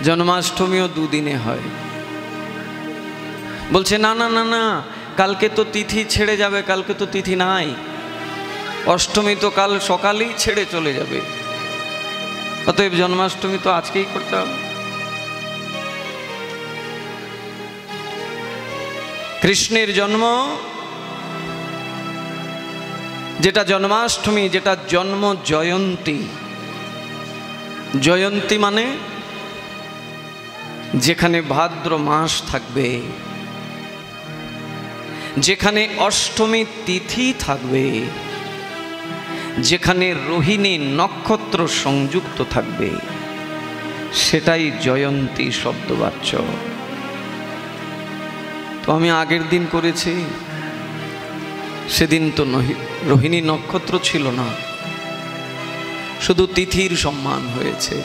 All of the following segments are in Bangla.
জন্মাষ্টমীও দুদিনে হয়। বলছে না না না না, কালকে তো তিথি ছেড়ে যাবে, কালকে তো তিথি নাই, অষ্টমী তো কাল সকালেই ছেড়ে চলে যাবে, অতএব জন্মাষ্টমী তো আজকেই করতে হবে। কৃষ্ণের জন্ম যেটা জন্মাষ্টমী, যেটা জন্ম জয়ন্তী। জয়ন্তী মানে যেখানে ভাদ্র মাস থাকবে, যেখানে অষ্টমী তিথি থাকবে, যেখানে রোহিণী নক্ষত্র সংযুক্ত থাকবে, সেটাই জয়ন্তী শব্দবাচ্য। তো আমি আগের দিন করেছি, সেদিন তো রোহিণী নক্ষত্র ছিল না, শুধু তিথির সম্মান হয়েছে।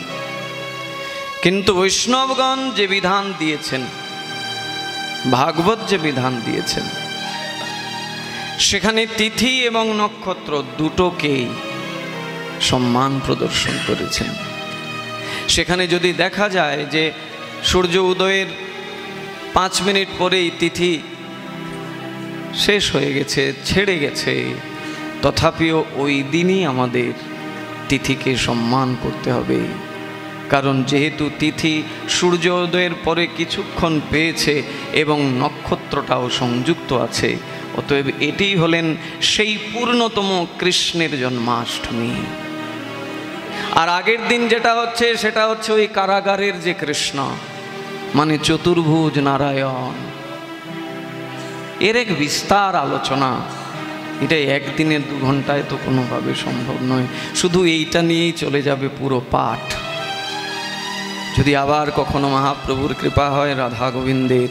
কিন্তু বৈষ্ণবগণ যে বিধান দিয়েছেন, ভাগবত যে বিধান দিয়েছেন, সেখানে তিথি এবং নক্ষত্র দুটোকেই সম্মান প্রদর্শন করেছেন। সেখানে যদি দেখা যায় যে সূর্য উদয়ের 5 মিনিট পরেই তিথি শেষ হয়ে গেছে, ছেড়ে গেছে, তথাপিও ওই দিনই আমাদের তিথিকে সম্মান করতে হবে। কারণ যেহেতু তিথি সূর্য উদয়ের পরে কিছুক্ষণ পেয়েছে এবং নক্ষত্রটাও সংযুক্ত আছে, অতএব এটি হলেন সেই পূর্ণতম কৃষ্ণের জন্মাষ্টমী। আর আগের দিন যেটা হচ্ছে, সেটা হচ্ছে ওই কারাগারের যে কৃষ্ণ, মানে চতুর্ভুজ নারায়ণ, এর এক বিস্তার আলোচনা। এটা একদিনে 2 ঘন্টায় তো কোনোভাবে সম্ভব নয়। শুধু এইটা নিয়েই চলে যাবে পুরো পাঠ। যদি আবার কখনো মহাপ্রভুর কৃপা হয়, রাধা গোবিন্দের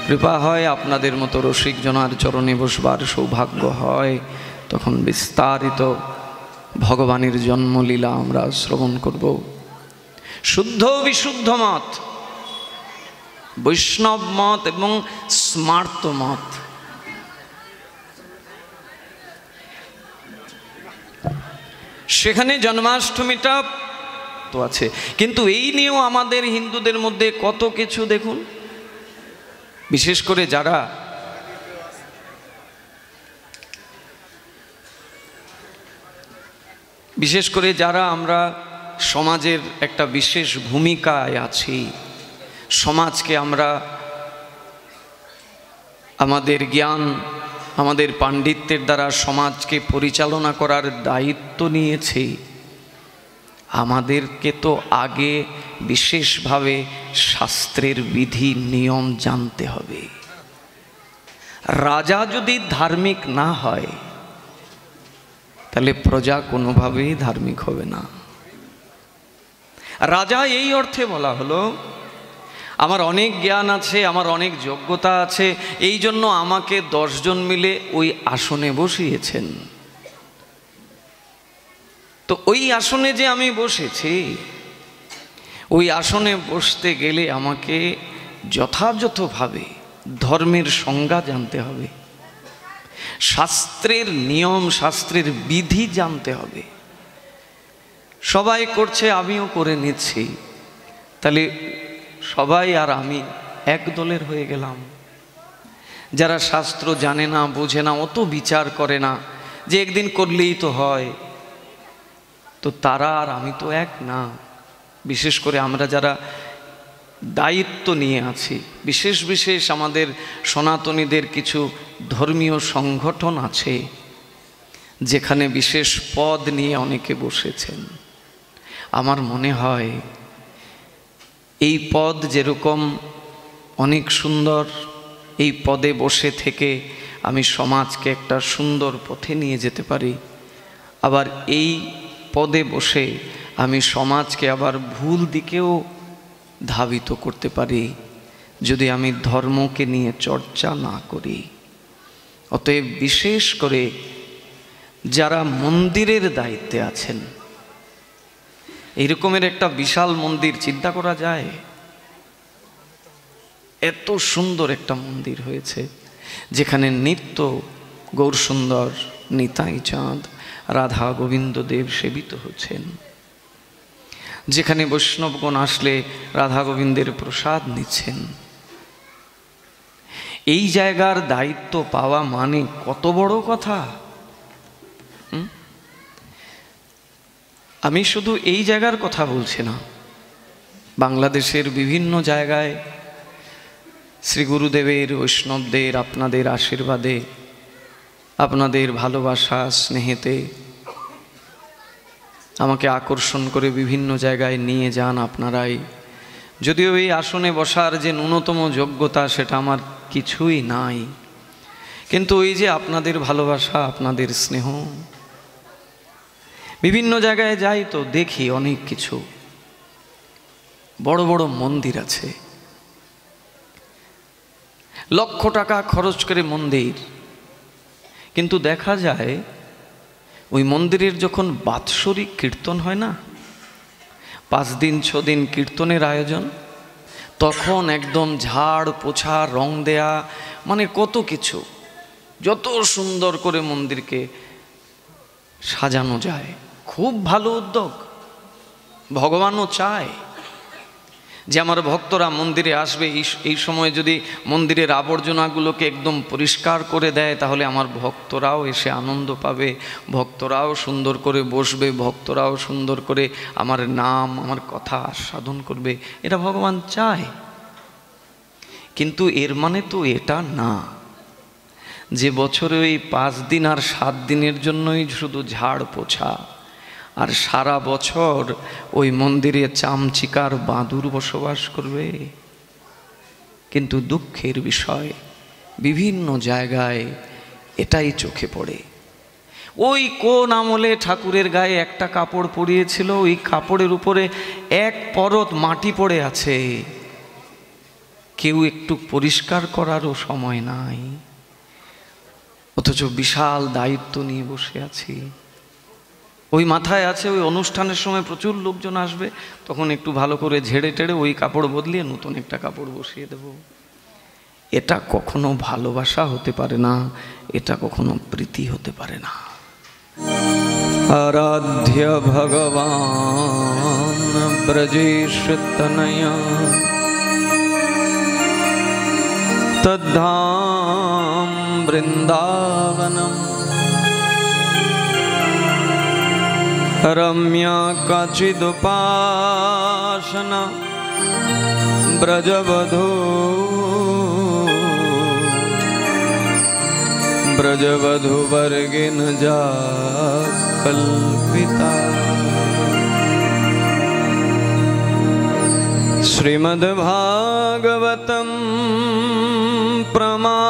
কৃপা হয়, আপনাদের মতো রসিকজনার চরণে বসবার সৌভাগ্য হয়, তখন বিস্তারিত ভগবানের জন্মলীলা আমরা শ্রবণ করব। শুদ্ধ বিশুদ্ধ মত, বৈষ্ণব মত এবং স্মার্ত মত, সেখানে জন্মাষ্টমীটা তো আছে। কিন্তু এই নিয়েও আমাদের হিন্দুদের মধ্যে কত কিছু দেখুন, বিশেষ করে যারা আমরা সমাজের একটা বিশেষ ভূমিকায় আছি, সমাজকে আমরা আমাদের জ্ঞান, আমাদের পাণ্ডিত্যের দ্বারা সমাজকে পরিচালনা করার দায়িত্ব নিয়েছি, আমাদেরকে তো আগে বিশেষভাবে শাস্ত্রের বিধি নিয়ম জানতে হবে। রাজা যদি ধার্মিক না হয়, তাহলে প্রজা কোনোভাবেই ধার্মিক হবে না। রাজা এই অর্থে বলা হলো, আমার অনেক জ্ঞান আছে, আমার অনেক যোগ্যতা আছে, এই জন্য আমাকে 10 জন মিলে ওই আসনে বসিয়েছেন। তো ওই আসনে যে আমি বসেছি, ওই আসনে বসতে গেলে আমাকে যথাযথভাবে ধর্মের সংজ্ঞা জানতে হবে, শাস্ত্রের নিয়ম, শাস্ত্রের বিধি জানতে হবে। সবাই করছে, আমিও করে নিচ্ছি, তাহলে সবাই আর আমি এক দলের হয়ে গেলাম। যারা শাস্ত্র জানে না, বোঝে না, অত বিচার করে না যে একদিন করলেই তো হয়, তো তারা আর আমি তো এক না। বিশেষ করে আমরা যারা দায়িত্ব নিয়ে আছি, বিশেষ বিশেষ আমাদের সনাতনীদের কিছু ধর্মীয় সংগঠন আছে, যেখানে বিশেষ পদ নিয়ে অনেকে বসেছেন। আমার মনে হয় এই পদ যেরকম অনেক সুন্দর, এই পদে বসে থেকে আমি সমাজকে একটা সুন্দর পথে নিয়ে যেতে পারি, আবার এই পদে বসে আমি সমাজকে আবার ভুল দিকেও ধাবিত করতে পারি, যদি আমি ধর্মকে নিয়ে চর্চা না করি। অতএব বিশেষ করে যারা মন্দিরের দায়িত্বে আছেন, এইরকমের একটা বিশাল মন্দির চিন্তা করা যায়, এত সুন্দর একটা মন্দির হয়েছে, যেখানে নিত্য গৌরসুন্দর, নিতাই চাঁদ, রাধা গোবিন্দ দেব সেবিত হচ্ছেন। যেখানে বৈষ্ণবগণ আসলে রাধা গোবিন্দের প্রসাদ নিচ্ছেন। এই জায়গার দায়িত্ব পাওয়া মানে কত বড় কথা। আমি শুধু এই জায়গার কথা বলছি না, বাংলাদেশের বিভিন্ন জায়গায় শ্রী গুরুদেবের, বৈষ্ণবদের আপনাদের আশীর্বাদে, আপনাদের ভালোবাসা স্নেহেতে আমাকে আকর্ষণ করে বিভিন্ন জায়গায় নিয়ে যান আপনারাই। যদিও এই আসনে বসার যে ন্যূনতম যোগ্যতা সেটা আমার কিছুই নাই, কিন্তু ওই যে আপনাদের ভালোবাসা, আপনাদের স্নেহ, বিভিন্ন জায়গায় যাই তো দেখি অনেক কিছু, বড় বড় মন্দির আছে, লক্ষ টাকা খরচ করে মন্দির, কিন্তু দেখা যায় ওই মন্দিরের যখন বাৎসরিক কীর্তন হয় না, 5 দিন 6 দিন কীর্তনের আয়োজন, তখন একদম ঝাড় পোছা, রং দেয়া, মানে কত কিছু, যত সুন্দর করে মন্দিরকে সাজানো যায়। খুব ভালো উদ্যোগ। ভগবানও চায় যে আমার ভক্তরা মন্দিরে আসবে, এই সময় যদি মন্দিরের আবর্জনাগুলোকে একদম পরিষ্কার করে দেয়, তাহলে আমার ভক্তরাও এসে আনন্দ পাবে, ভক্তরাও সুন্দর করে বসবে, ভক্তরাও সুন্দর করে আমার নাম, আমার কথা আস্বাদন করবে। এটা ভগবান চায়। কিন্তু এর মানে তো এটা না যে বছরে ওই 5 দিন আর 7 দিনের জন্যই শুধু ঝাড় পোছা, আর সারা বছর ওই মন্দিরে চামচিকার বাঁদুর বসবাস করবে। কিন্তু দুঃখের বিষয়, বিভিন্ন জায়গায় এটাই চোখে পড়ে। ওই কোন আমলে ঠাকুরের গায়ে একটা কাপড় পরিয়েছিল, ওই কাপড়ের উপরে এক পরত মাটি পড়ে আছে, কেউ একটু পরিষ্কার করারও সময় নাই, অথচ বিশাল দায়িত্ব নিয়ে বসে আছি। ওই মাথায় আছে ওই অনুষ্ঠানের সময় প্রচুর লোকজন আসবে, তখন একটু ভালো করে ঝেড়ে টেড়ে ওই কাপড় বদলিয়ে নতুন একটা কাপড় বসিয়ে দেব। এটা কখনো ভালোবাসা হতে পারে না, এটা কখনো প্রীতি হতে পারে না। আরাধ্য ভগবান ব্রজেশ তনয়া তদ্ধাম বৃন্দাবনম রম্যা কাচিদুপাসনা ব্রজবধূ বর্গেন যা কল্পিতা। শ্রীমদ্ভাগবতম প্রমাণয়মলম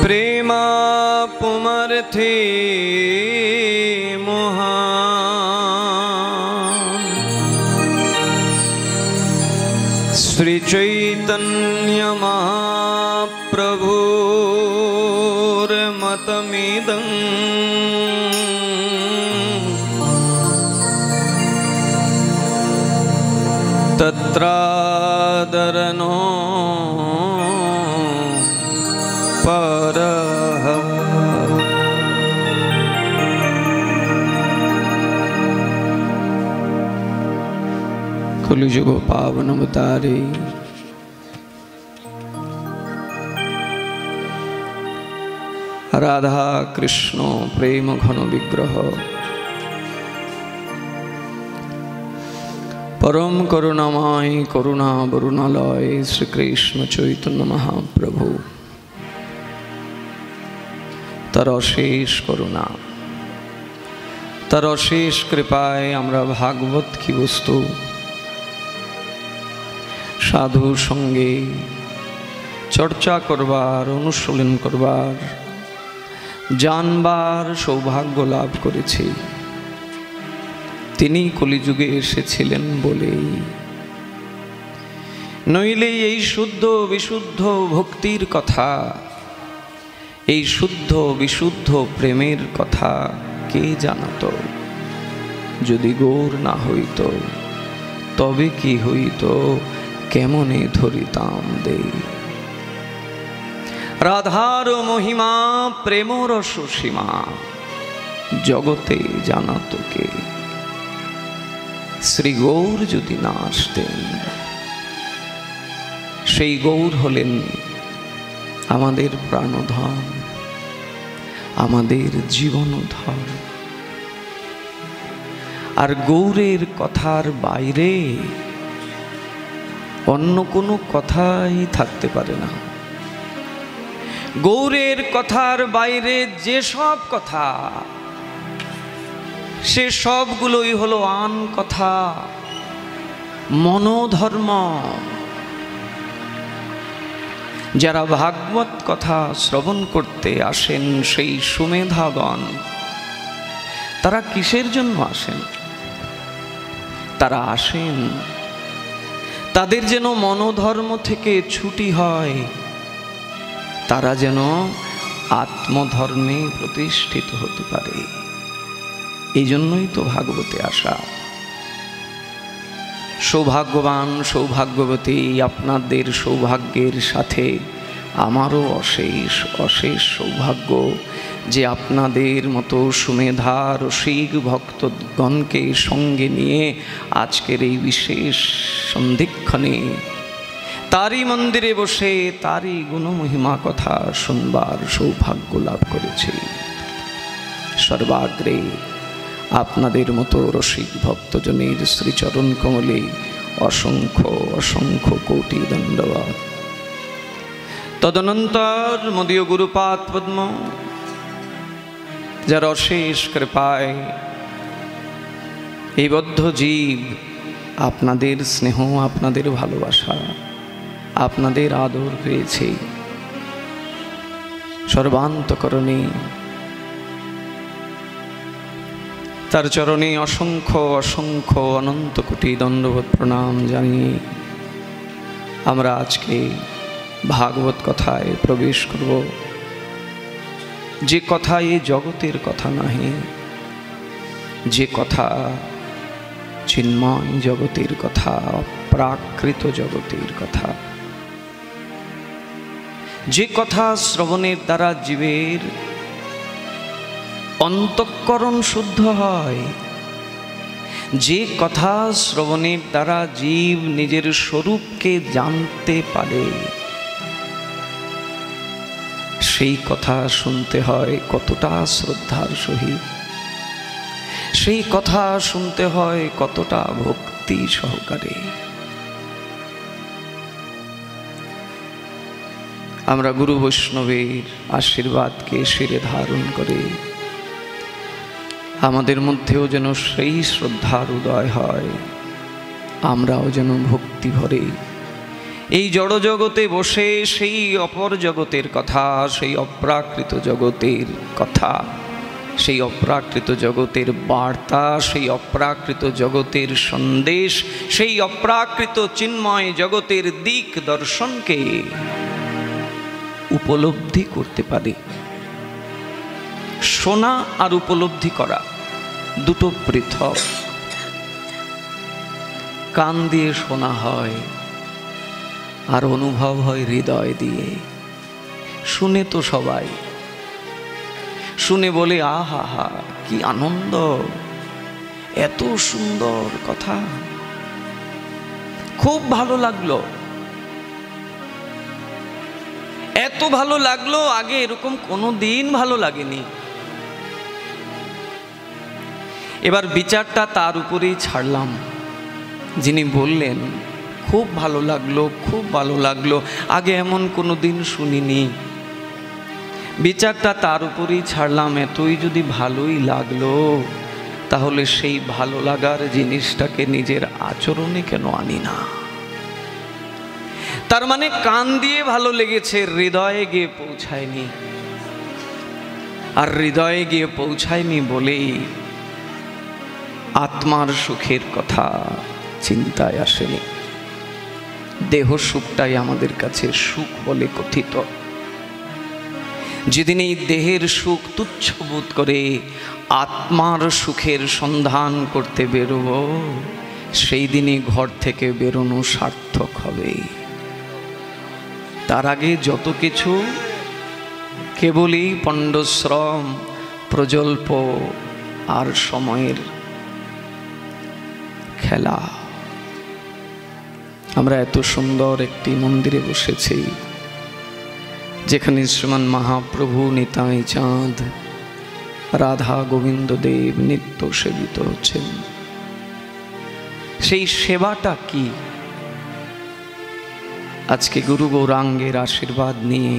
প্রেমা পুমর্থে মহান। শ্রী চৈতন্য মহাপ্রভুর মতমিদং তত্রাদরনো পরঃ। কলিযুগ পাবন অবতারে রাধা কৃষ্ণ প্রেম ঘন বিগ্রহ পরম করুণাময় করুণা বরুণালয় শ্রীকৃষ্ণ চৈতন্য মহাপ্রভু, তার অশেষ করুণা, তার অশেষ কৃপায় আমরা ভাগবত কি বস্তু সাধুর সঙ্গে চর্চা করবার, অনুশীলন করবার, জানবার সৌভাগ্য লাভ করেছি। তিনি কলিযুগে এসেছিলেন বলেই, নইলে এই শুদ্ধ বিশুদ্ধ ভক্তির কথা, এই শুদ্ধ বিশুদ্ধ প্রেমের কথা কে জানত? যদি গৌর না হইত তবে কি হইত, কেমনে ধরিতাম দেই। রাধার মহিমা প্রেম রস সীমা জগতে জানাত কে। শ্রী গৌর যদি না আসতেন, সেই গৌর হলেন আমাদের প্রাণধন, আমাদের জীবনধন। আর গৌরের কথার বাইরে অন্য কোনো কথাই থাকতে পারে না। গৌরের কথার বাইরে যে সব কথা, সে সবগুলোই হলো আন কথা, মনোধর্ম। যারা ভাগবত কথা শ্রবণ করতে আসেন, সেই সুমেধাগণ, তারা কিসের জন্য আসেন? তারা আসেন তাদের যেন মনোধর্ম থেকে ছুটি হয়, তারা যেন আত্মধর্মে প্রতিষ্ঠিত হতে পারে। এই জন্যই তো ভাগবতে আসা। সৌভাগ্যবান সৌভাগ্যবতী আপনাদের সৌভাগ্যের সাথে আমারও অশেষ অশেষ সৌভাগ্য যে আপনাদের মতো সুমেধা রসিক ভক্তগণকে সঙ্গে নিয়ে আজকের এই বিশেষ সন্ধিক্ষণে তারই মন্দিরে বসে তারই গুণমহিমা কথা শুনবার সৌভাগ্য লাভ করেছি। সর্বাগ্রে আপনাদের মতো রসিক ভক্তজনের শ্রীচরণ কমলে অসংখ্য অসংখ্য কোটি দণ্ডবাদ। তদনন্তর মদীয় গুরুপাদ পদ্ম, যার অশেষ কৃপায় এই বদ্ধ জীব আপনাদের স্নেহ, আপনাদের ভালোবাসা, আপনাদের আদর পেয়েছে। সর্বান্তকরণে তার চরণে অসংখ্য অসংখ্য অনন্ত কোটি দণ্ডবত প্রণাম জানিয়ে আমরা আজকে ভাগবত কথায় প্রবেশ করব। যে কথা এই জগতের কথা নাহি, যে কথা চিন্ময় জগতের কথা, প্রাকৃত জগতের কথা, যে কথা শ্রবণের দ্বারা জীবের অন্তঃকরণ শুদ্ধ হয়, যে কথা শ্রবণের দ্বারা জীব নিজের স্বরূপকে জানতে পারে, সেই কথা শুনতে হয় কতটা শ্রদ্ধার সহিত, সেই কথা শুনতে হয় কতটা ভক্তি সহকারে। আমরা গুরু বৈষ্ণবের আশীর্বাদকে শিরে ধারণ করে আমাদের মধ্যেও যেন সেই শ্রদ্ধার উদয় হয়, আমরাও যেন ভক্তি ভরে এই জড় জগতে বসে সেই অপর জগতের কথা, সেই অপ্রাকৃত জগতের কথা, সেই অপ্রাকৃত জগতের বার্তা, সেই অপ্রাকৃত জগতের সন্দেশ, সেই অপ্রাকৃত চিন্ময় জগতের দিক দর্শনকে উপলব্ধি করতে পারে। শোনা আর উপলব্ধি করা দুটো পৃথক। কান দিয়ে শোনা হয় আর অনুভব হয় হৃদয় দিয়ে। শুনে তো সবাই, শুনে বলে আহা হা কি আনন্দ, এত সুন্দর কথা, খুব ভালো লাগলো, এত ভালো লাগলো, আগে এরকম কোনো দিন ভালো লাগেনি। এবার বিচারটা তার উপরেই ছাড়লাম, যিনি বললেন খুব ভালো লাগলো, খুব ভালো লাগলো, আগে এমন কোনো দিন শুনিনি। বিচারটা তার উপরেই ছাড়লাম, এতই যদি ভালোই লাগলো, তাহলে সেই ভালো লাগার জিনিসটাকে নিজের আচরণে কেন আনি না? তার মানে কান দিয়ে ভালো লেগেছে, হৃদয়ে গিয়ে পৌঁছায়নি। আর হৃদয়ে গিয়ে পৌঁছায়নি বলেই আত্মার সুখের কথা চিন্তায় আসেনি। দেহ সুখটাই আমাদের কাছে সুখ বলে কথিত। যেদিন এই দেহের সুখ তুচ্ছ বোধ করে আত্মার সুখের সন্ধান করতে বেরোব, সেই দিনই ঘর থেকে বেরোনো সার্থক হবে। তার আগে যত কিছু কেবলই পণ্ডশ্রম, প্রজল্প আর সময়ের খেলা। আমরা এত সুন্দর একটি মন্দিরে বসেছি যেখানে শ্রীমান মহাপ্রভু, নিতাই চাঁদ, রাধা গোবিন্দ দেব নিত্য সেবিত হচ্ছেন। সেই সেবাটা কি? আজকে গুরু গৌরাঙ্গের আশীর্বাদ নিয়ে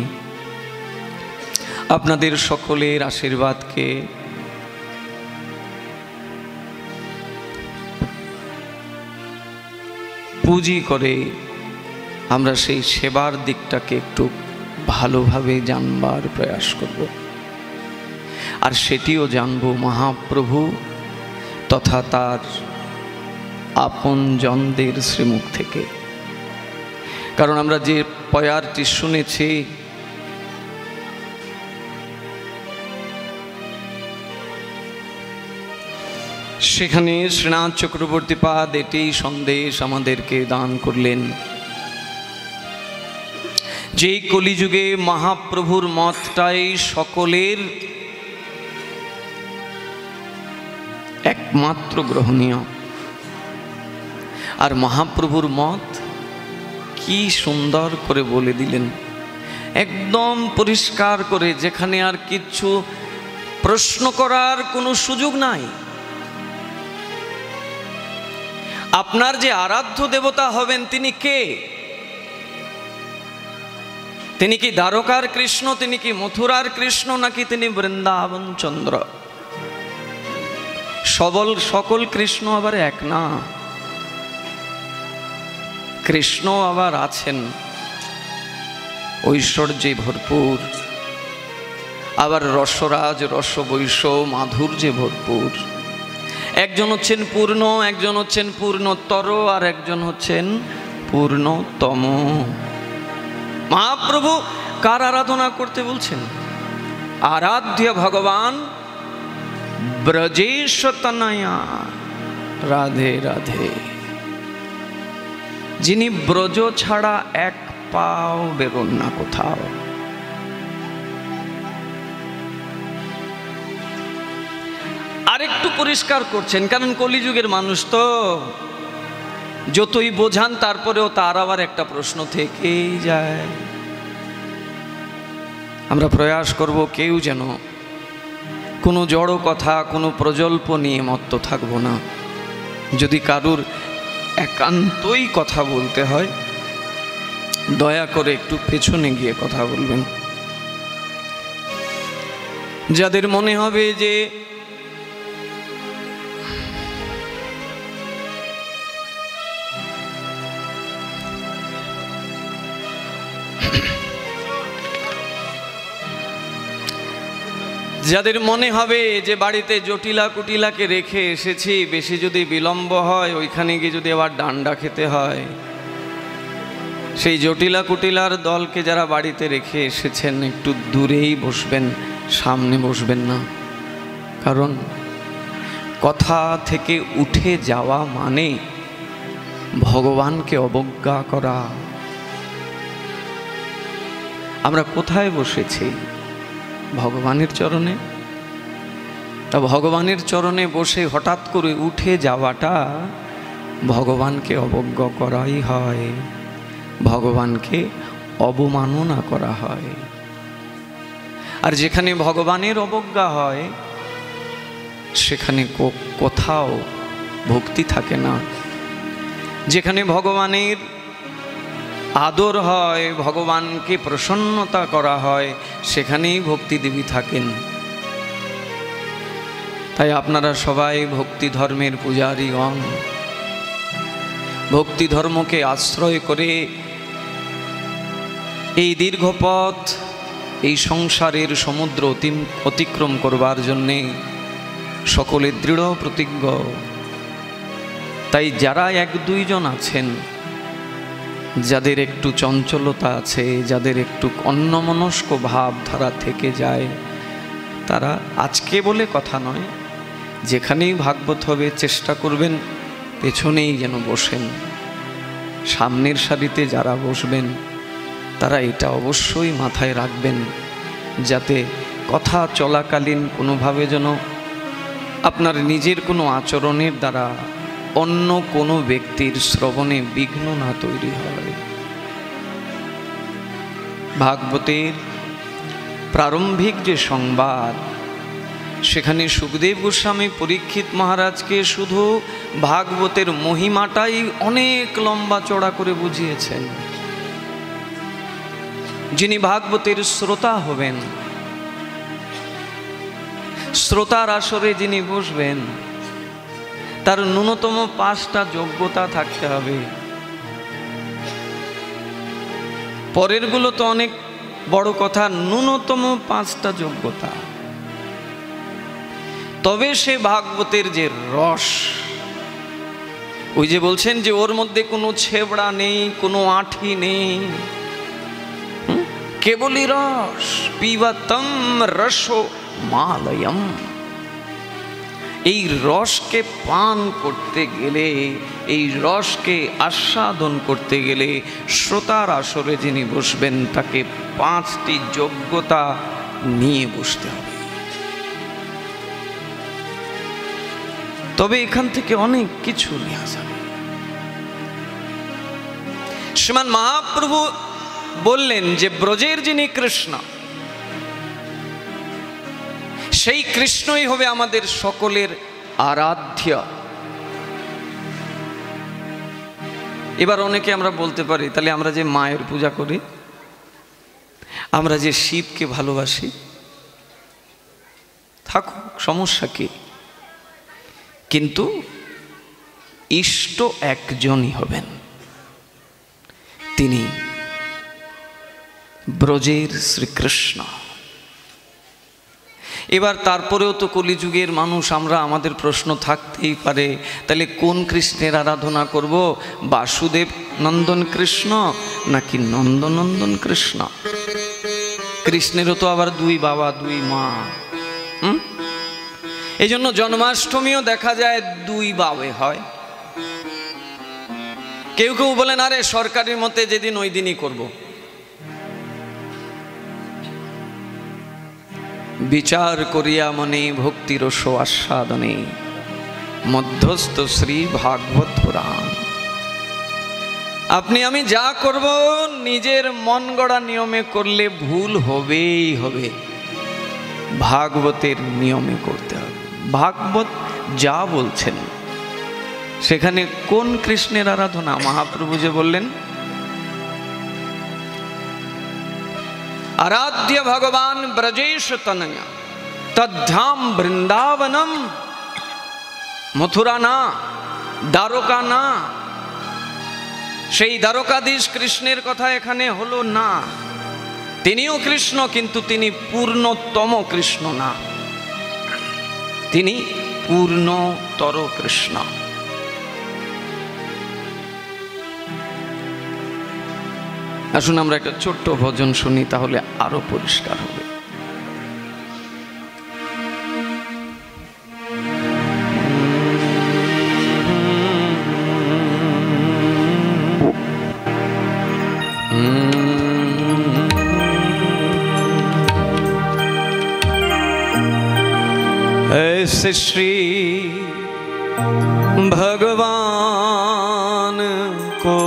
আপনাদের সকলের আশীর্বাদকে পুঁজি করে আমরা সেই সেবার দিকটাকে একটু ভালোভাবে জানবার প্রয়াস করব, আর সেটিও জানব মহাপ্রভু তথা তার আপন জনদের শ্রীমুখ থেকে। কারণ আমরা যে পয়ারটি শুনেছি, সেখানে শ্রীনাথ চক্রবর্তীপাদ এটি সন্দেশ আমাদেরকে দান করলেন যে কলিযুগে মহাপ্রভুর মতটাই সকলের একমাত্র গ্রহণীয়। আর মহাপ্রভুর মত কি সুন্দর করে বলে দিলেন, একদম পরিষ্কার করে, যেখানে আর কিচ্ছু প্রশ্ন করার কোনো সুযোগ নাই। আপনার যে আরাধ্য দেবতা হবেন তিনি কে? তিনি কি দ্বারকার কৃষ্ণ, তিনি কি মথুরার কৃষ্ণ, নাকি তিনি বৃন্দাবন চন্দ্র? সকল কৃষ্ণ আবার এক না। কৃষ্ণ আবার আছেন ঐশ্বর্যে ভরপুর, আবার রসরাজ রসবৈষ মাধুর্যে ভরপুর। একজন হচ্ছেন পূর্ণ, একজন হচ্ছেন পূর্ণতর, আর একজন হচ্ছেন পূর্ণতম। মহাপ্রভু কার আরাধনা করতে বলছেন? আরাধ্য ভগবান ব্রজেশ তনয়া রাধে রাধে, যিনি ব্রজ ছাড়া এক পাও বেরোন না কোথাও। আরেকটু পরিষ্কার করছেন, কারণ কলিযুগের মানুষ তো যতই বোঝান তারপরেও তার আবার একটা প্রশ্ন থেকেই যায়। আমরা প্রয়াস করব কেউ যেন কোনো জড় কথা, কোনো প্রজল্প নিয়ে মত্ত থাকব না। যদি কারুর একান্তই কথা বলতে হয়, দয়া করে একটু পেছনে গিয়ে কথা বলবেন। যাদের মনে হবে যে বাড়িতে জটিলা কুটিলাকে রেখে এসেছি, বেশি যদি বিলম্ব হয় ওইখানে গিয়ে যদি আবার ডান্ডা খেতে হয়, সেই জটিলা কুটিলার দলকে যারা বাড়িতে রেখে এসেছেন একটু দূরেই বসবেন, সামনে বসবেন না। কারণ কথা থেকে উঠে যাওয়া মানে ভগবানকে অবজ্ঞা করা। আমরা কোথায় বসেছি? ভগবানের চরণে। তা ভগবানের চরণে বসে হঠাৎ করে উঠে যাওয়াটা ভগবানকে অবজ্ঞা করাই হয়, ভগবানকে অবমাননা করা হয়। আর যেখানে ভগবানের অবজ্ঞা হয় সেখানে কোথাও ভক্তি থাকে না। যেখানে ভগবানের আদর হয়, ভগবানকে প্রসন্নতা করা হয়, সেখানেই ভক্তি দেবী থাকেন। তাই আপনারা সবাই ভক্তি ধর্মের পূজারীগণ, ভক্তি ধর্মকে আশ্রয় করে এই দীর্ঘ পথ, এই সংসারের সমুদ্র অতিক্রম করবার জন্যে সকলে দৃঢ় প্রতিজ্ঞ। তাই যারা এক দুইজন আছেন, যাদের একটু চঞ্চলতা আছে, যাদের একটু অন্যমনস্ক ভাবধারা থেকে যায়, তারা আজকে বলে কথা নয়, যেখানেই ভাগবত হবে চেষ্টা করবেন পেছনেই যেন বসেন। সামনের সারিতে যারা বসবেন তারা এটা অবশ্যই মাথায় রাখবেন যাতে কথা চলাকালীন কোনোভাবে যেন আপনার নিজের কোনো আচরণের দ্বারা অন্য কোনো ব্যক্তির শ্রবণে বিঘ্ন না তৈরি হয়। ভাগবতের প্রারম্ভিক যে সংবাদ, সেখানে সুখদেব গোস্বামী পরীক্ষিত মহারাজকে শুধু ভাগবতের মহিমাটাই অনেক লম্বা চড়া করে বুঝিয়েছেন। যিনি ভাগবতের শ্রোতা হবেন, শ্রোতার আসরে যিনি বসবেন, তার ন্যূনতম 5টা যোগ্যতা থাকতে হবে। পরেরগুলো তো অনেক বড় কথা, ন্যূনতম 5টা যোগ্যতা, তবে সে ভাগবতের যে রস, ওই যে বলছেন যে ওর মধ্যে কোনো ছেবড়া নেই, কোনো আঁঠি নেই, কেবলই রস, পিবতম রসো মালয়ম। এই রসকে পান করতে গেলে, এই রসকে আস্বাদন করতে গেলে শ্রোতার আসরে যিনি বসবেন তাকে 5টি যোগ্যতা নিয়ে বসতে হবে। তবে এখান থেকে অনেক কিছু নেওয়া যাবে। শ্রীমান মহাপ্রভু বললেন যে ব্রজের যিনি কৃষ্ণ, সেই কৃষ্ণই হবে আমাদের সকলের আরাধ্য। এবার অনেকে আমরা বলতে পারি, তাহলে আমরা যে মায়ের পূজা করি, আমরা যে শিবকে ভালোবাসি, থাকুক, সমস্যা কি? কিন্তু ইষ্ট একজনই হবেন, তিনি ব্রজের শ্রীকৃষ্ণ। এবার তারপরেও তো কলিযুগের মানুষ আমরা, আমাদের প্রশ্ন থাকতেই পারে, তাহলে কোন কৃষ্ণের আরাধনা করব? বাসুদেব নন্দন কৃষ্ণ নাকি নন্দনন্দন কৃষ্ণ? কৃষ্ণেরও তো আবার 2 বাবা 2 মা। এই জন্য জন্মাষ্টমীও দেখা যায় 2 বাবে হয়। কেউ কেউ বলেন আরে সরকারি মতে যেদিন ওই দিনই করব। বিচার করিয়া মনে ভক্তিরস আস্বাদনে মধ্যস্থ শ্রী ভাগবত পুরাণ। আপনি আমি যা করব নিজের মন গড়া নিয়মে করলে ভুল হবেই হবে, ভাগবতের নিয়মে করতে হবে। ভাগবত যা বলছেন সেখানে কোন কৃষ্ণের আরাধনা? মহাপ্রভু যে বললেন আরাধ্য ভগবান ব্রজেশ তনয়া তদ্ধাম বৃন্দাবনম, মথুরা না, দ্বারকা না। সেই দ্বারকাধীশ কৃষ্ণের কথা এখানে হলো না। তিনিও কৃষ্ণ, কিন্তু তিনি পূর্ণতম কৃষ্ণ না, তিনি পূর্ণতর কৃষ্ণ। আসুন আমরা একটা ছোট্ট ভজন শুনি, তাহলে আরো পরিষ্কার হবে। ऐसे श्री भगवान को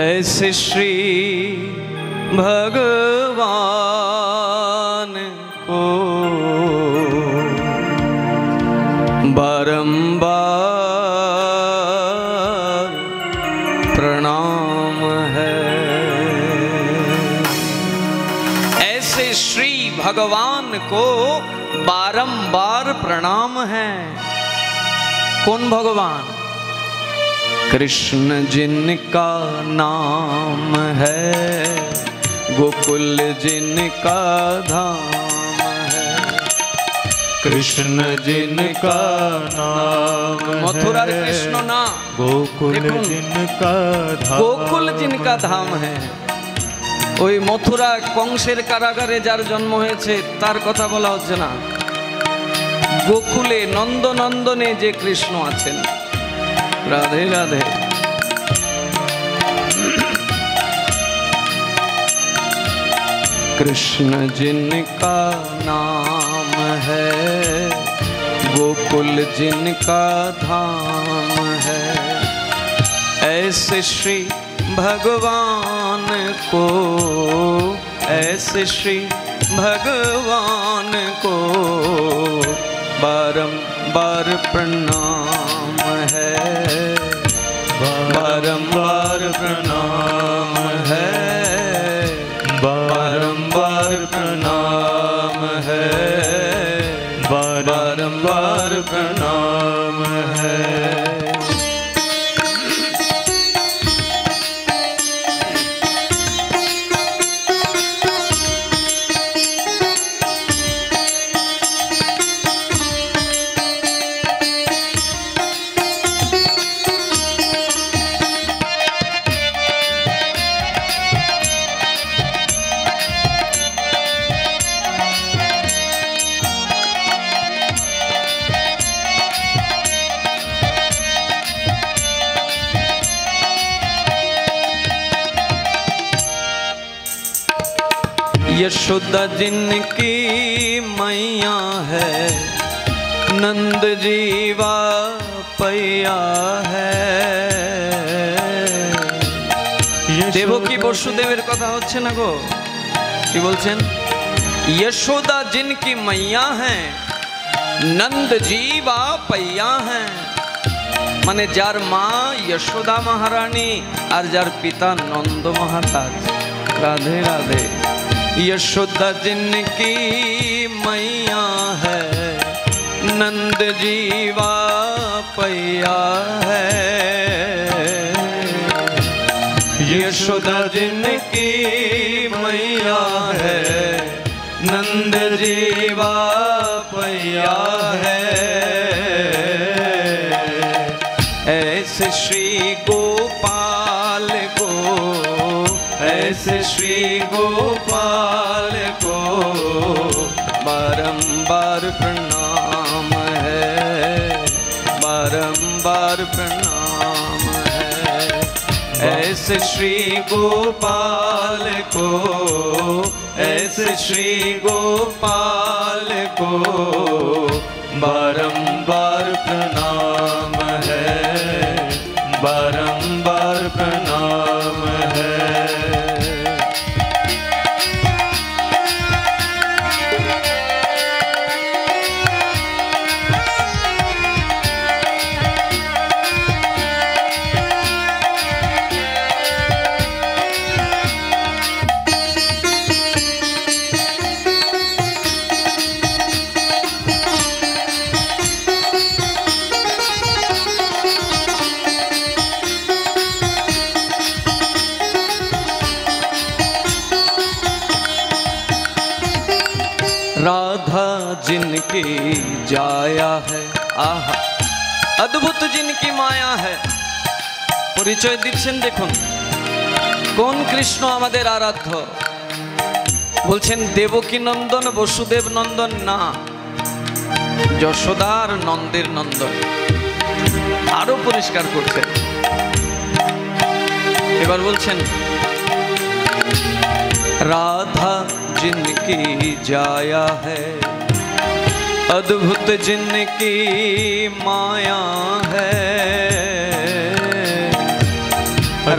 ऐसे श्री भगवान को बारंबार प्रणाम है। ऐसे श्री भगवान को बारंबार प्रणाम है। कौन भगवान? कृष्ण जिनका नाम है, गोकुल जिनका धाम है। कृष्ण जिनका नाम मथुरा कृष्ण ना, गोकुल जिनका धाम, गोकुल जिनका धाम है। ওই মথুরা কংসের কারাগারে যার জন্ম হয়েছে তার কথা বলা হচ্ছে না, গোকুলে নন্দনন্দনে যে কৃষ্ণ আছেন। রাধে রাধে। कृष्ण जिनका नाम है, गोकुल जिनका धाम है, ऐसे श्री भगवान को, ऐसे श्री भगवान को बारंबार प्रणाम है, बारंबार प्रणाम है, बारंबार प्रणाम है, बारंबार प्रणाम है। यशोदा जिनकी मैया है, नंद जीवा पैया है। देवो की বসুদেবের কথা হচ্ছে না গো, কি বলছেন? यशोदा जिनकी मैया है, नंद जीवा पैया है, মানে যার মা यशोदा महारानी আর যার পিতা নন্দ মহারাজ। राधे राधे। यशोदा जिनकी मैया है, नंद जीवा पैया है। यशोदा जिनकी मैया है, नंद जीवा पैया है। ऐसे श्री गोपाल को, ऐसे श्री गोपाल को बारंबार प्रणाम है, बारंबार प्रणाम है। ऐसे श्री गोपाल को, ऐसे श्री गोपाल को बारंबार प्रणाम है, बारंबार प्रणाम है। राधा जिनकी जाया है, आहा अद्भुत जिनकी माया है। পরিচয় দিচ্ছেন দেখুন কোন কৃষ্ণ আমাদের আরাধ্য। বলছেন দেবকী নন্দন বসুদেব নন্দন না, যশোদার নন্দের নন্দন। আরো পরিষ্কার করছেন, এবার বলছেন राधा जिनकी जाया है, अद्भुत जिनकी माया है।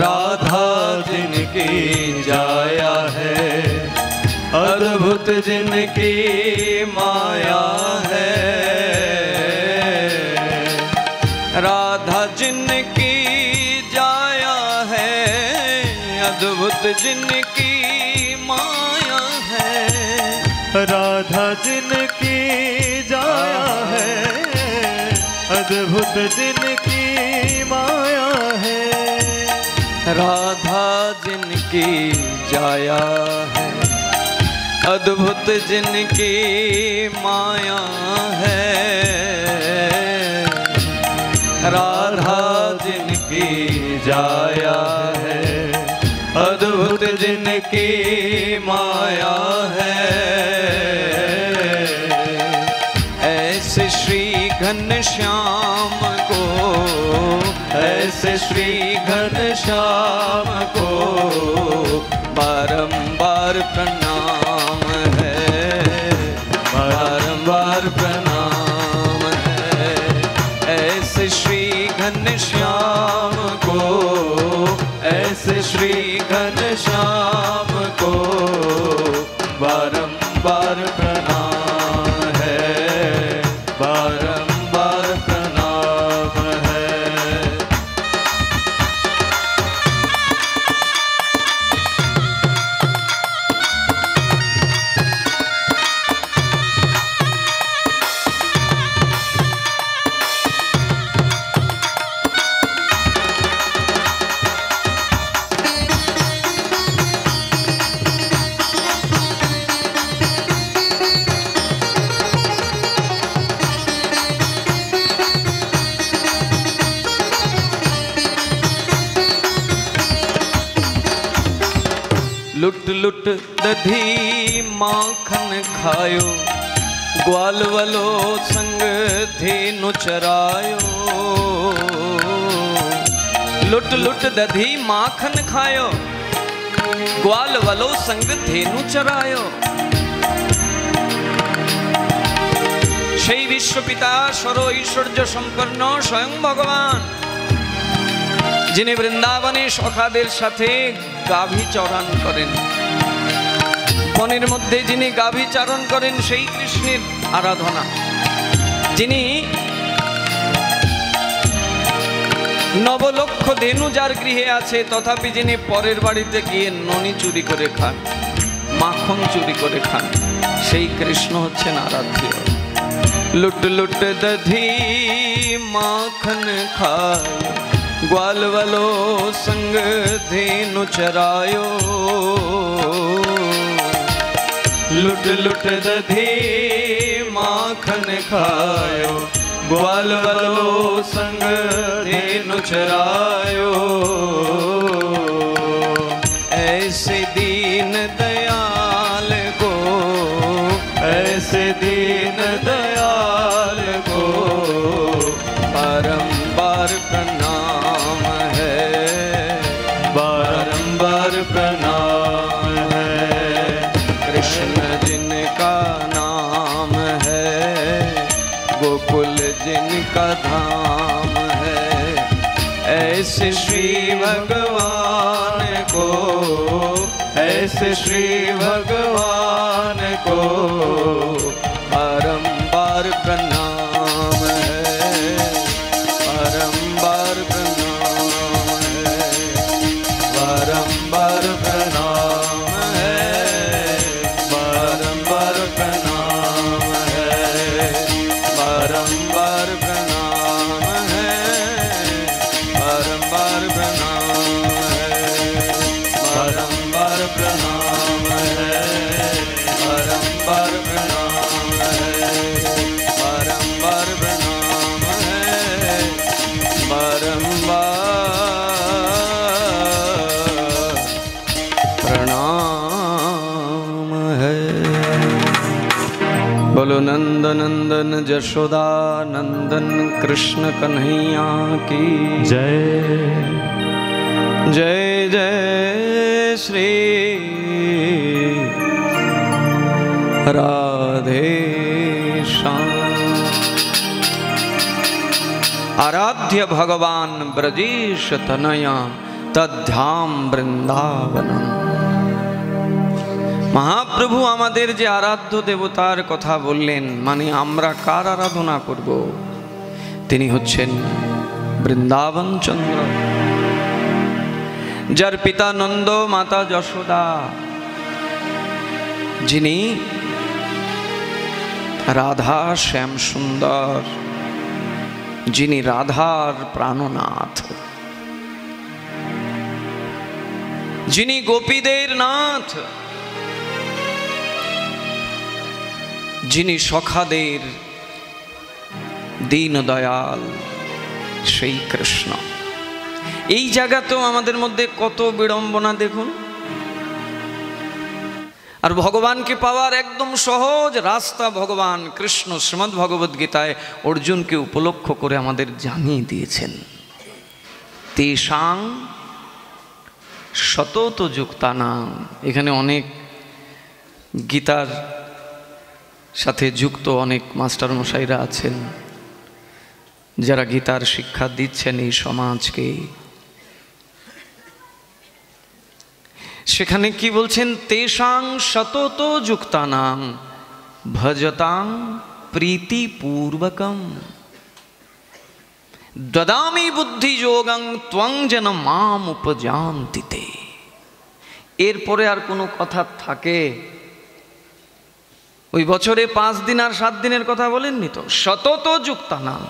राधा जिनकी जाया है, अद्भुत जिनकी माया है। राधा जिनकी जाया है, अद्भुत जिनकी माया है। राधा जिनकी जाया है, अद्भुत जिनकी माया है। राधा जिनकी जाया है, अद्भुत जिनकी माया है। राधा जिनकी जाया है, अद्भुत जिनकी माया है। ऐसे श्री घनश्याम को, ऐसे श्री घनश्याम को बारंबार प्रणाम प्रणाम है। ऐसे श्री घनश्याम को, ऐसे श्री घनश्याम को बारंबार प्रणाम है, बारंबार प्रणाम है। लुट लुट दधी माखन खायो, ग्वाल वलो संग धेनु चरायो। लुट लुट दधी माखन खायो, ग्वाल वलो संग धेनु चरायो। সেই বিশ্বপিতা সর ঐশ্বর্য সম্পন্ন স্বয়ং ভগবান, যিনি বৃন্দাবনে সখাদের সাথে গাভী চরণ করেন, বনের মধ্যে যিনি গাভী চারণ করেন, সেই কৃষ্ণের আরাধনা। যিনি নবলক্ষ ধেনু যার গৃহে আছে, তথাপি যিনি পরের বাড়িতে গিয়ে ননি চুরি করে খান, মাখন চুরি করে খান, সেই কৃষ্ণ হচ্ছেন আরাধ্য। লুট লুট দধি মাখন খায়, ग्वाल वलो संग धेनु चरायो। लुट लुट दधी माखन खायो, ग्वाल वलो संग धेनु चरायो। ऐसे दीन दयाल को, ऐसे दीन दयाल को बारंबार प्रणाम है, बारंबार प्रणाम है। कृष्ण जिनका नाम है, गोकुल जिनका धाम है, ऐसे श्री भगवान को, ऐसे श्री भगवान को बारंबार प्रणाम है, बारंबार प्रणाम है, बारंबार प्रणाम है, बारंबार प्रणाम है, बारंबार प्रणाम है, बारंबार प्रणाम है, बारंबार प्रणाम है, बारंबार प्रणाम है, बारंबार प्रणाम है, बारंबार प्रणाम है। बोलो नंद नंदन जशोदा नंदन कृष्ण कन्हैया की जय। जय जय श्री राधे श्याम। आराध्य भगवान ब्रजेश तनया तद्धाम বৃন্দাবনম। মহাপ্রভু আমাদের যে আরাধ্য দেবতার কথা বললেন, মানে আমরা কার আরাধনা করব, তিনি হচ্ছেন বৃন্দাবন চন্দ্র, যার পিতা নন্দ, মাতা যশোদা, যিনি রাধা শ্যাম সুন্দর, যিনি রাধার প্রাণনাথ, যিনি গোপীদের নাথ, যিনি সখাদের দীন দয়াল, সেই কৃষ্ণ। এই জায়গাতেও আমাদের মধ্যে কত বিড়ম্বনা দেখুন। আর ভগবানকে পাওয়ার একদম সহজ রাস্তা ভগবান কৃষ্ণ শ্রীমদ্ ভগবদ গীতায় অর্জুনকে উপলক্ষ করে আমাদের জানিয়ে দিয়েছেন। তেষাং সতত যুক্তানাং। এখানে অনেক গীতার সাথে যুক্ত অনেক মাস্টারমশাইরা আছেন যারা গীতার শিক্ষা দিচ্ছেন এই সমাজকে। সেখানে কি বলছেন? তেষাং সতত যুক্তানাং ভজতাং প্রীতিপূর্বকম দদামি বুদ্ধি যোগং ত্বং যেন মাম উপজানতি তে। এরপরে আর কোনো কথা থাকে? ওই বছরে 5 দিন আর 7 দিনের কথা বলেননি তো? সতত যুক্তানাং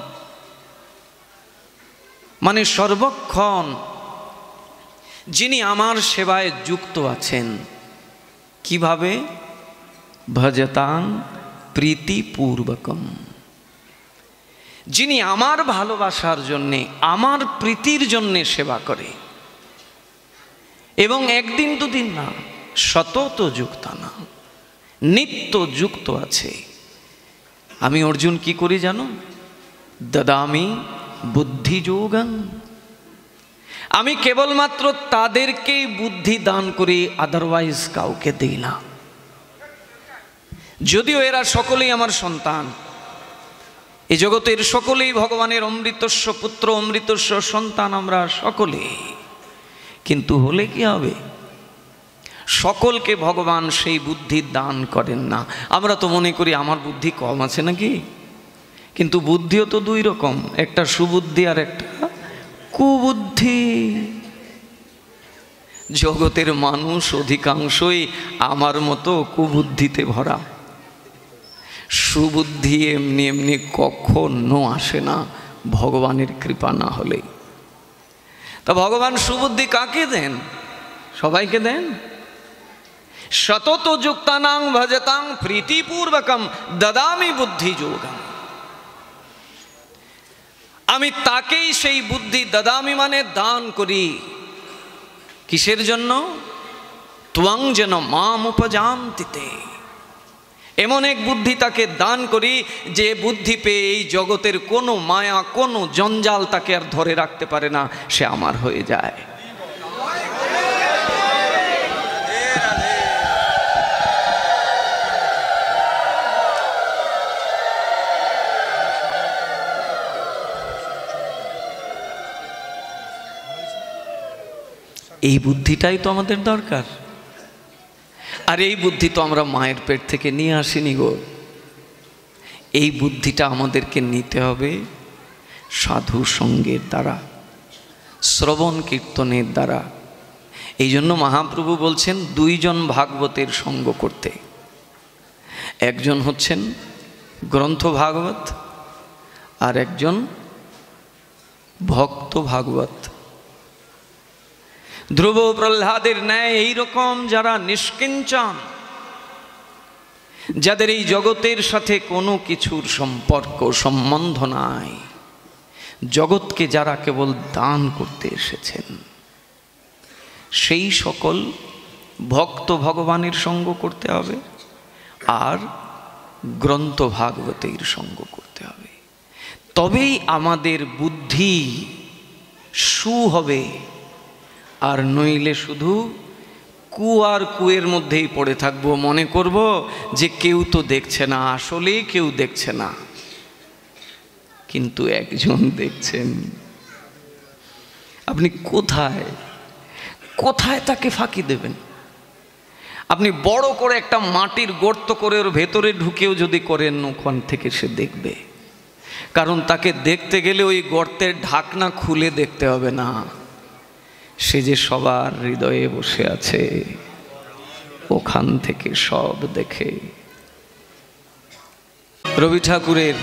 মানে সর্বক্ষণ যিনি আমার সেবায় যুক্ত আছেন। কিভাবে? ভজতাং প্রীতিপূর্বকম, যিনি আমার ভালোবাসার জন্যে, আমার প্রীতির জন্যে সেবা করে, এবং একদিন দুদিন না, সতত যুক্তানা, নিত্য যুক্ত আছে। আমি অর্জুন কি করি জানো? দদামি বুদ্ধি যোগং, আমি কেবলমাত্র তাদেরকেই বুদ্ধি দান করি, আদারওয়াইজ কাউকে দিই না। যদিও এরা সকলেই আমার সন্তান, এই জগতের সকলেই ভগবানের অমৃতস্ব পুত্র, অমৃতস্ব সন্তান আমরা সকলেই, কিন্তু হলে কি হবে? সকলকে ভগবান সেই বুদ্ধি দান করেন না। আমরা তো মনে করি আমার বুদ্ধি কম আছে নাকি, কিন্তু বুদ্ধিও তো 2 রকম, একটা সুবুদ্ধি আর একটা কুবুদ্ধি। জগতের মানুষ অধিকাংশই আমার মতো কুবুদ্ধিতে ভরা। সুবুদ্ধি এমনি এমনি কখনো আসে না, ভগবানের কৃপা না হলে। তা ভগবান সুবুদ্ধি কাকে দেন? সবাইকে দেন। সতত যুক্তানাং ভজতাং প্রীতিপূর্বকম দদামি বুদ্ধি যোগং, আমি তাকেই সেই বুদ্ধি দদামি মানে দান করি। কিসের জন্য? ত্বং যেন মাম উপজানতি তে, এমন এক বুদ্ধি তাকে দান করি যে বুদ্ধি পেয়ে এই জগতের কোনো মায়া, কোনো জঞ্জাল তাকে আর ধরে রাখতে পারে না, সে আমার হয়ে যায়। এই বুদ্ধিটাই তো আমাদের দরকার। আর এই বুদ্ধি তো আমরা মায়ের পেট থেকে নিয়ে আসিনি গো। এই বুদ্ধিটা আমাদেরকে নিতে হবে সাধু সঙ্গের দ্বারা, শ্রবণ কীর্তনের দ্বারা। এই জন্য মহাপ্রভু বলছেন 2 জন ভাগবতের সঙ্গ করতে। একজন হচ্ছেন গ্রন্থ ভাগবত, আর একজন ভক্ত ভাগবত। ধ্রুব প্রহ্লাদের ন্যায় এইরকম যারা নিষ্কিঞ্চন, যাদের এই জগতের সাথে কোনো কিছুর সম্পর্ক সম্বন্ধ নাই, জগৎকে যারা কেবল দান করতে এসেছেন, সেই সকল ভক্ত ভগবানের সঙ্গ করতে হবে, আর গ্রন্থ ভাগবতের সঙ্গ করতে হবে। তবেই আমাদের বুদ্ধি সু হবে। আর নইলে শুধু কু আর কুয়ের মধ্যেই পড়ে থাকবো, মনে করব যে কেউ তো দেখছে না। আসলে কেউ দেখছে না, কিন্তু একজন দেখছেন। আপনি কোথায় কোথায় তাকে ফাঁকি দেবেন? আপনি বড় করে একটা মাটির গর্ত করে ওর ভেতরে ঢুকেও যদি করেন, ওখান থেকে সে দেখবে। কারণ তাকে দেখতে গেলে ওই গর্তের ঢাকনা খুলে দেখতে হবে না, সে যে সবার হৃদয়ে বসে আছে, ওখান থেকে সব দেখে। রবি ঠাকুরের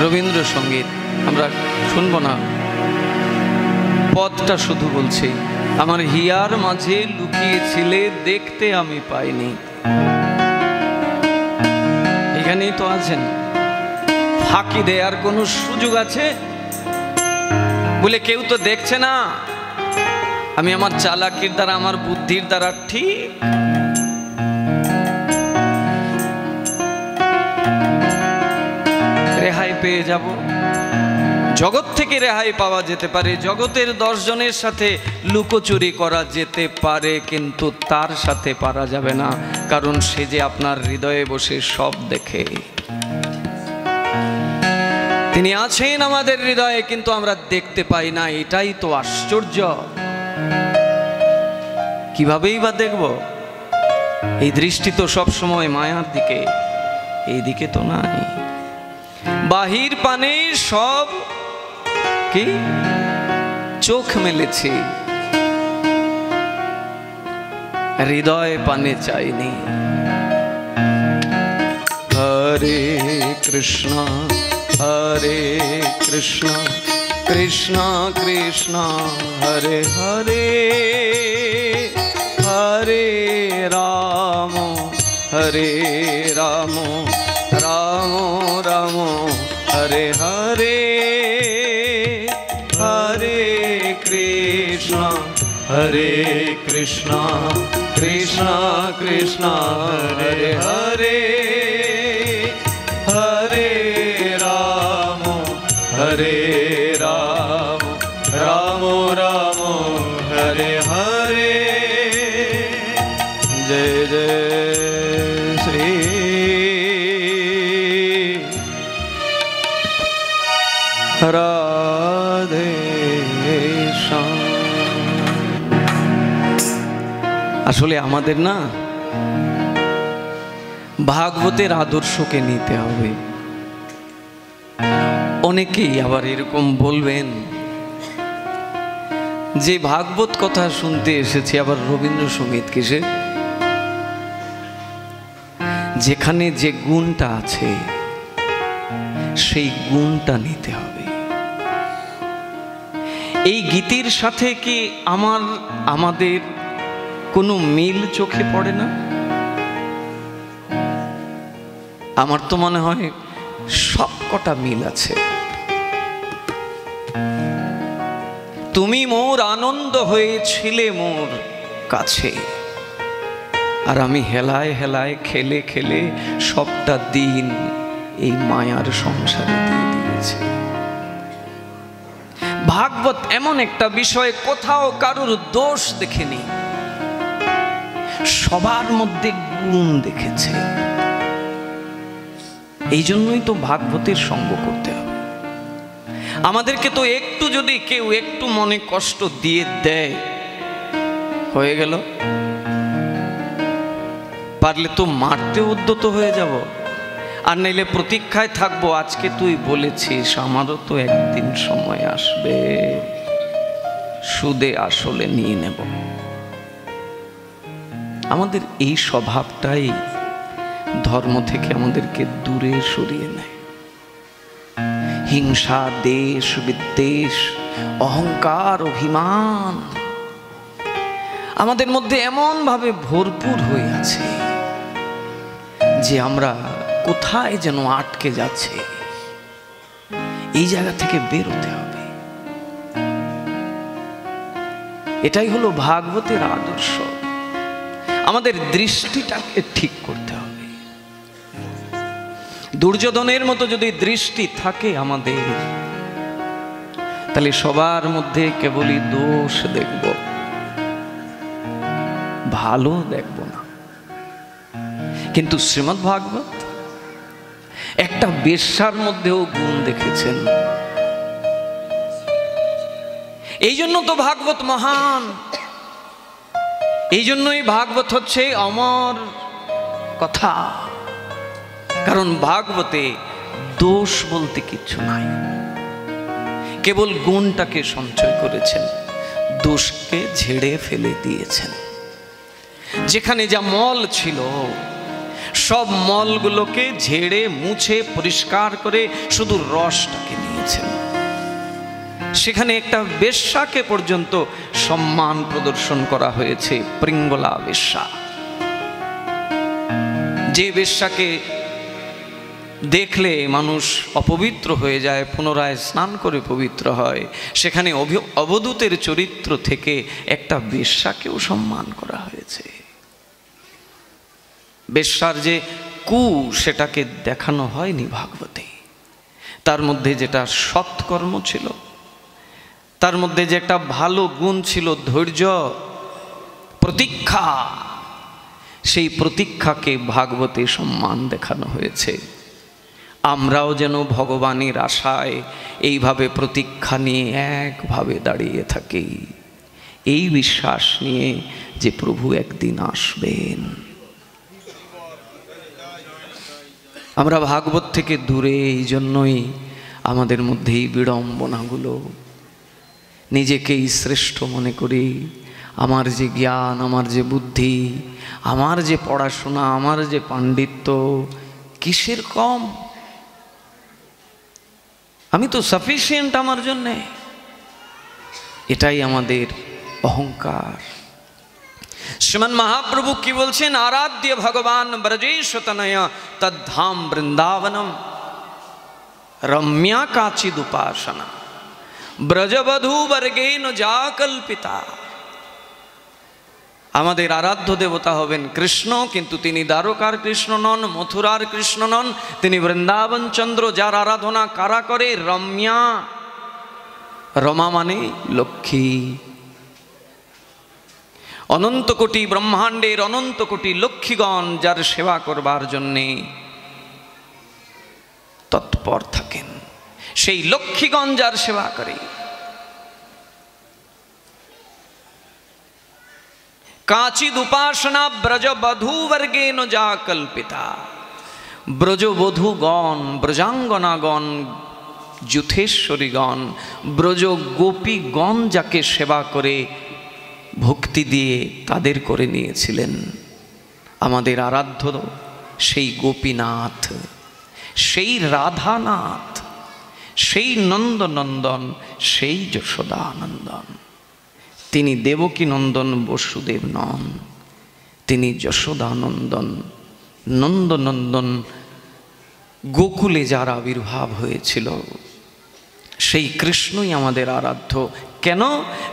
রবীন্দ্রসঙ্গীত আমরা শুনবো না, পদটা শুধু বলছি, আমার হিয়ার মাঝে লুকিয়েছিলে দেখতে আমি পাইনি। এখানেই তো আছেন। ফাঁকি দেওয়ার কোনো সুযোগ আছে? বলে কেউ তো দেখছে না, আমি আমার চালাকির দ্বারা, আমার বুদ্ধির দ্বারা ঠিক রেহাই পেয়ে যাব। জগৎ থেকে রেহাই পাওয়া যেতে পারে, জগতের 10 জনের সাথে লুকোচুরি করা যেতে পারে, কিন্তু তার সাথে পারা যাবে না, কারণ সে যে আপনার হৃদয়ে বসে সব দেখে। তিনি আছেন আমাদের হৃদয়ে, কিন্তু আমরা দেখতে পাই না। এটাই তো আশ্চর্য। কিভাবেই বা দেখব? এই দৃষ্টি তো সব সময় মায়ার দিকে, এই দিকে তো নাই। বাহির পানে সব কি চোখ মেলেছি, হৃদয় পানে চাইনি। হরে কৃষ্ণ হরে কৃষ্ণ কৃষ্ণ কৃষ্ণ হরে হরে, হরে রাম হরে রাম রাম রাম হরে হরে, হরে কৃষ্ণ হরে কৃষ্ণ কৃষ্ণ কৃষ্ণ হরে হরে, হরে রাম হরে রাম রাম রাম হরে হরে। জয় জয় শ্রী রাধে শ্যাম। আসলে আমাদের না ভাগবতের আদর্শকে নিতে হবে। অনেকেই আবার এরকম বলবেন যে ভাগবত কথা শুনতে এসেছি, আবার রবীন্দ্রসঙ্গীত কিসে? যেখানে যে গুণটা আছে সেই গুণটা নিতে হবে। এই গীতির সাথে কি আমাদের কোনো মিল চোখে পড়ে না? আমার তো মনে হয় সব কটা মিল আছে। তুমি মোর আনন্দ হয়েছিলে মোর কাছে, আর আমি হেলায় হেলায় খেলে খেলে সবটা দিন এই মায়ার সংসারে দিয়ে দিয়েছি। ভাগবত এমন একটা বিষয়, কোথাও কারুর দোষ দেখেনি, সবার মধ্যে গুণ দেখেছে। এই জন্যই তো ভাগবতের সঙ্গ করতে হবে। আমাদেরকে তো একটু যদি কেউ একটু মনে কষ্ট দিয়ে দেয়, হয়ে গেল, পারলে তো মারতে উদ্যত হয়ে যাব, আর নাইলে প্রতীক্ষায় থাকবো, আজকে তুই বলেছিস আমারও তো একদিন সময় আসবে, সুদে আসলে নিয়ে নেব। আমাদের এই স্বভাবটাই ধর্ম থেকে আমাদেরকে দূরে সরিয়ে নেয়। হিংসা, দেশ, বিদ্বেষ, অহংকার, অভিমান আমাদের মধ্যে এমন ভাবে ভরপুর হয়ে আছে যে আমরা কোথায় যেন আটকে যাচ্ছে। এই জায়গা থেকে বের হতে হবে। এটাই হলো ভাগবতের আদর্শ। আমাদের দৃষ্টিটাকে ঠিক করতে হবে। দুর্যোধনের মতো যদি দৃষ্টি থাকে আমাদের, তাহলে সবার মধ্যে কেবলই দোষ দেখব, ভালো দেখব না। কিন্তু শ্রীমদ্ ভাগবত একটা বেশ্যার মধ্যেও গুণ দেখেছেন। এই জন্য তো ভাগবত মহান। এই জন্যই ভাগবত হচ্ছে অমর কথা, কারণ ভাগবতে দোষ বলতে কিচ্ছু নাই, কেবল গুণটাকে সঞ্চয় করেছেন, দোষকে ঝেড়ে ফেলে দিয়েছেন। যেখানে যা মল ছিল সব মলগুলোকে ঝেড়ে মুছে পরিষ্কার করে শুধু রসটাকে নিয়েছেন। সেখানে একটা বেশ্যাকে পর্যন্ত সম্মান প্রদর্শন করা হয়েছে, পিঙ্গলা বেশ্যা। যে বেশ্যাকে দেখলে মানুষ অপবিত্র হয়ে যায়, পুনরায় স্নান করে পবিত্র হয়, সেখানে অবধূতের চরিত্র থেকে একটা বেশ্যাকেও সম্মান করা হয়েছে। বেশ্যার যে কু, সেটাকে দেখানো হয়নি ভাগবতে। তার মধ্যে যেটা সৎকর্ম ছিল, তার মধ্যে যে একটা ভালো গুণ ছিল ধৈর্য, প্রতীক্ষা, সেই প্রতীক্ষাকে ভাগবতে সম্মান দেখানো হয়েছে। আমরাও যেন ভগবানের আশায় এইভাবে প্রতীক্ষা নিয়ে একভাবে দাঁড়িয়ে থাকি, এই বিশ্বাস নিয়ে যে প্রভু একদিন আসবেন। আমরা ভাগবত থেকে দূরে, এই জন্যই আমাদের মধ্যে এই বিড়ম্বনাগুলো। নিজেকেই শ্রেষ্ঠ মনে করি, আমার যে জ্ঞান, আমার যে বুদ্ধি, আমার যে পড়াশোনা, আমার যে পাণ্ডিত্য, কিসের কম? আমি তো সাফিসিয়েন্ট আমার জন্যে। এটাই আমাদের অহংকার। শ্রীমান মহাপ্রভু কি বলছেন? আরাধ্য ভগবান ব্রজেশ তনয়া তদ্ধাম বৃন্দাবনম রম্যা কাচিদ উপাসনা ব্রজবধূ বর্গেন যা কল্পিতা। আমাদের আরাধ্য দেবতা হবেন কৃষ্ণ, কিন্তু তিনি দ্বারকার কৃষ্ণ নন, মথুরার কৃষ্ণ নন, তিনি বৃন্দাবন চন্দ্র, যার আরাধনা কারা করে? রম্যা। রমা মানে লক্ষ্মী। অনন্ত কোটি ব্রহ্মাণ্ডের অনন্ত কোটি লক্ষ্মীগণ যার সেবা করবার জন্যে তৎপর থাকেন, সেই লক্ষ্মীগণ যার সেবা করে। কাচিদ উপাসনা ব্রজবধূ বর্গেন যা কল্পিতা। ব্রজবধূগণ, ব্রজাঙ্গনাগণ, যুথেশ্বরীগণ, ব্রজ গোপীগণ যাকে সেবা করে ভক্তি দিয়ে তাদের করে নিয়েছিলেন। আমাদের আরাধ্য সেই গোপীনাথ, সেই রাধানাথ, সেই নন্দনন্দন, সেই যশোদানন্দন। তিনি দেবকী নন্দন বসুদেব নন, তিনি যশোদানন্দন, নন্দনন্দন। গোকুলে যার আবির্ভাব হয়েছিল সেই কৃষ্ণই আমাদের আরাধ্য। কেন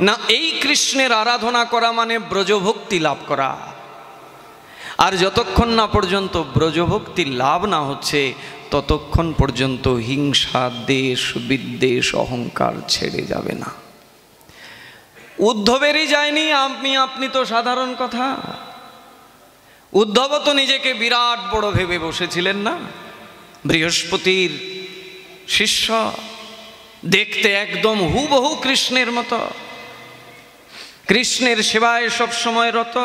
না? এই কৃষ্ণের আরাধনা করা মানে ব্রজভক্তি লাভ করা। আর যতক্ষণ না পর্যন্ত ব্রজভক্তি লাভ না হচ্ছে, ততক্ষণ পর্যন্ত হিংসা, দেশ, বিদ্বেষ, অহংকার ছেড়ে যাবে না। উদ্ধবেরই যায়নি, আপনি তো সাধারণ কথা। উদ্ধব তো নিজেকে বিরাট বড় ভেবে বসেছিলেন না? বৃহস্পতির শিষ্য, দেখতে একদম হুবহু কৃষ্ণের মতো, কৃষ্ণের সেবায় সব সময় রত।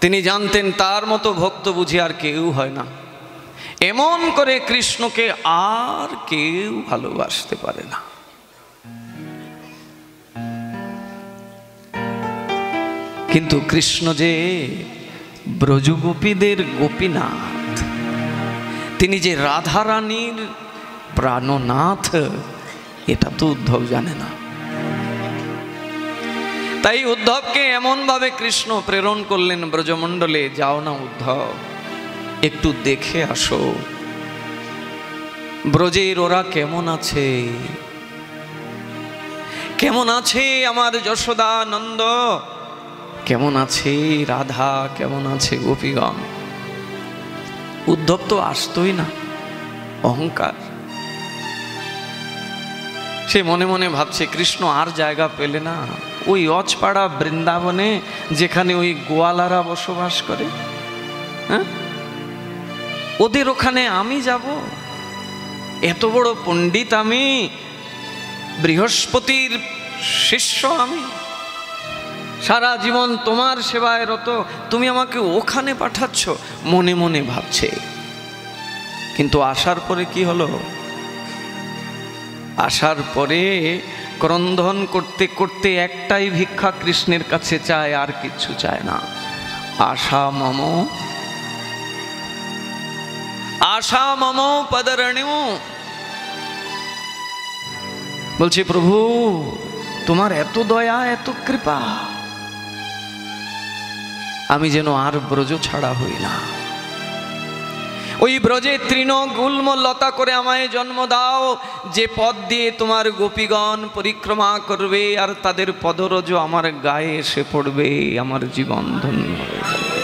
তিনি জানতেন তার মতো ভক্ত বুঝি আর কেউ হয় না। এমন করে কৃষ্ণকে আর কেউ ভালোবাসতে পারে না। কিন্তু কৃষ্ণ যে ব্রজগোপীদের গোপীনাথ, তিনি যে রাধারানীর প্রাণনাথ, এটা তো উদ্ধব জানে না। তাই উদ্ধবকে এমনভাবে কৃষ্ণ প্রেরণ করলেন ব্রজমণ্ডলে, যাও না উদ্ধব, একটু দেখে আসো ব্রজের ওরা কেমন আছে, কেমন আছে আমার যশোদা নন্দ, কেমন আছে রাধা, কেমন আছে গোপীগণ। উদ্ধব তো আসতোই না, অহংকার। সে মনে মনে ভাবছে কৃষ্ণ আর জায়গা পেলে না ওই অজপাড়া বৃন্দাবনে, যেখানে ওই গোয়ালারা বসবাস করে, হ্যাঁ, ওদের ওখানে আমি যাব? এত বড় পণ্ডিত আমি, বৃহস্পতির শিষ্য আমি, সারা জীবন তোমার সেবায় রত, তুমি আমাকে ওখানে পাঠাচ্ছ? মনে মনে ভাবছে। কিন্তু আসার পরে কি হলো? আসার পরে ক্রন্দন করতে করতে একটাই ভিক্ষা কৃষ্ণের কাছে চায়, আর কিচ্ছু চায় না। আশা মম, আশা মম পদরণিও। বলছে প্রভু তোমার এত দয়া, এত কৃপা, আমি যেন আর ব্রজ ছাড়া হই না। ওই ব্রজে তৃণ গুল্ম লতা করে আমায় জন্ম দাও, যে পথ দিয়ে তোমার গোপীগণ পরিক্রমা করবে আর তাদের পদরজ আমার গায়ে এসে পড়বে, আমার জীবন ধন্য হয়ে যাবে।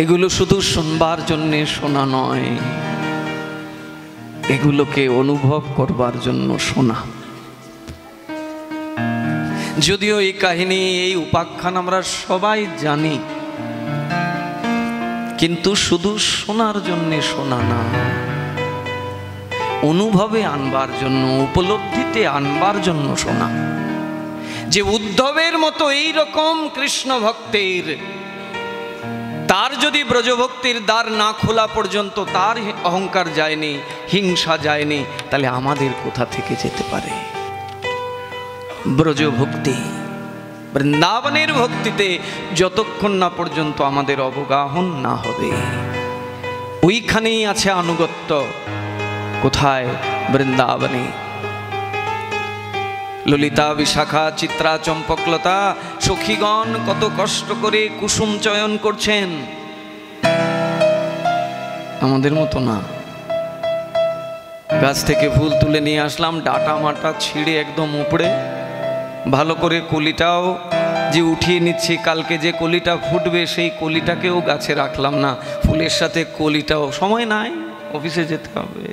এগুলো শুধু শুনবার জন্যে শোনা নয়, এগুলোকে অনুভব করবার জন্য শোনা। যদিও এই কাহিনী, এই উপাখ্যান আমরা সবাই জানি, কিন্তু শুধু শোনার জন্যে শোনা না, অনুভবে আনবার জন্য, উপলব্ধিতে আনবার জন্য শোনা। যে উদ্ধবের মতো এই রকম কৃষ্ণ ভক্তের, তার যদি ব্রজভক্তির দ্বার না খোলা পর্যন্ত তার অহংকার যায়নি, হিংসা যায়নি, তাহলে আমাদের কোথা থেকে যেতে পারে? ব্রজভক্তি, বৃন্দাবনের ভক্তিতে যতক্ষণ না পর্যন্ত আমাদের অবগাহন না হবে, ওইখানেই আছে আনুগত্য। কোথায়? বৃন্দাবনে। ললিতা, বিশাখা, চিত্রা, চম্পকলতা সখীগণ কত কষ্ট করে কুসুম চয়ন করছেন, আমাদের মতো না। গাছ থেকে ফুল তুলে নিয়ে আসলাম, ডাটা মাটা ছিঁড়ে একদম উপড়ে ভালো করে কলিটাও যে উঠিয়ে নিচ্ছি, কালকে যে কলিটা ফুটবে সেই কলিটাকেও গাছে রাখলাম না, ফুলের সাথে কলিটাও। সময় নাই, অফিসে যেতে হবে।